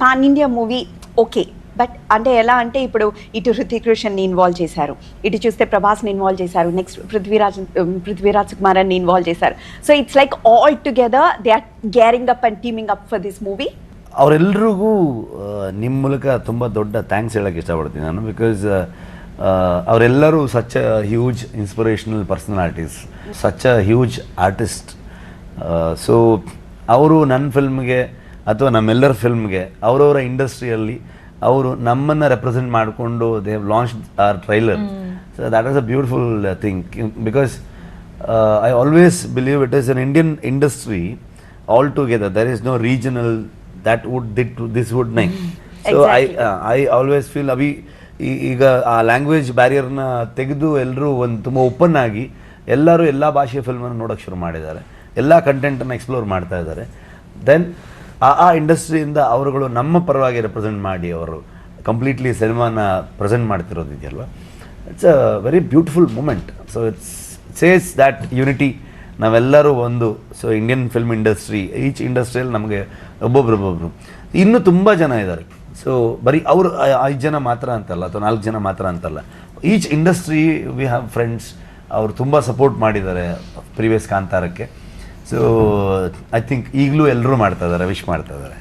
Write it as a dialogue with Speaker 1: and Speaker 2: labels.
Speaker 1: Pan India movie okay, but అంటే ఎలా అంటే ఇప్పుడు ఇటు హృతిక్ రోషన్ని ఇన్వాల్వ్ చేశారు, ఇటు చూస్తే ప్రభాస్ని ఇన్వాల్వ్ చేశారు, నెక్స్ట్ పృథ్వీరాజ్ కుమార్ని ఇన్వాల్వ్ చేశారు. So it's like all together they are gearing up and teaming up for this movie.
Speaker 2: ಅವರೆಲ್ಲರಿಗೂ ನಿಮ್ಮ ಮೂಲಕ ತುಂಬ ದೊಡ್ಡ ಥ್ಯಾಂಕ್ಸ್ ಹೇಳೋಕ್ಕೆ ಇಷ್ಟಪಡ್ತೀನಿ ನಾನು. ಬಿಕಾಸ್ ಅವರೆಲ್ಲರೂ such a huge inspirational personalities, such a huge artist. So ಅವರು ನನ್ನ ಫಿಲ್ಮ್ಗೆ ಅಥವಾ ನಮ್ಮೆಲ್ಲರ ಫಿಲ್ಮ್ಗೆ ಅವರವರ ಇಂಡಸ್ಟ್ರಿಯಲ್ಲಿ ಅವರು ನಮ್ಮನ್ನು ರೆಪ್ರೆಸೆಂಟ್ ಮಾಡಿಕೊಂಡು they have launch our trailer. So that is a beautiful thing. Because I always believe it is an Indian industry all together. There is no regional that would this would name. So I always feel ಈಗ ಆ language ಬ್ಯಾರಿಯರ್ನ ತೆಗೆದು ಎಲ್ಲರೂ ಒಂದು ತುಂಬ open ಆಗಿ ಎಲ್ಲರೂ ಎಲ್ಲ ಭಾಷೆಯ ಫಿಲ್ಮನ್ನು ನೋಡೋಕ್ಕೆ ಶುರು ಮಾಡಿದ್ದಾರೆ, ಎಲ್ಲ ಕಂಟೆಂಟನ್ನು ಎಕ್ಸ್ಪ್ಲೋರ್ ಮಾಡ್ತಾ ಇದ್ದಾರೆ. ದೆನ್ ಆ ಇಂಡಸ್ಟ್ರಿಯಿಂದ ಅವರುಗಳು ನಮ್ಮ ಪರವಾಗಿ ರೆಪ್ರೆಸೆಂಟ್ ಮಾಡಿ ಅವರು ಕಂಪ್ಲೀಟ್ಲಿ ಸಿನಿಮಾನ ಪ್ರೆಸೆಂಟ್ ಮಾಡ್ತಿರೋದಿದೆಯಲ್ವ, it's a very beautiful moment. So it's says that unity, ನಾವೆಲ್ಲರೂ ಒಂದು. So Indian film industry, each ಇಂಡಸ್ಟ್ರಿಯಲ್ಲಿ ನಮಗೆ ಒಬ್ಬೊಬ್ರು ಇನ್ನೂ ತುಂಬ ಜನ ಇದ್ದಾರೆ. ಸೊ ಬರೀ ಅವರು 5 ಜನ ಮಾತ್ರ ಅಂತಲ್ಲ ಅಥವಾ 4 ಜನ ಮಾತ್ರ ಅಂತಲ್ಲ, each industry we have friends. ಅವರು ತುಂಬ ಸಪೋರ್ಟ್ ಮಾಡಿದ್ದಾರೆ ಪ್ರೀವಿಯಸ್ ಕಾಂತಾರಕ್ಕೆ. ಸೊ ಐ ಥಿಂಕ್ ಈಗಲೂ ಎಲ್ಲರೂ ಮಾಡ್ತಾ ಇದ್ದಾರೆ, ವಿಶ್ ಮಾಡ್ತಾ ಇದ್ದಾರೆ.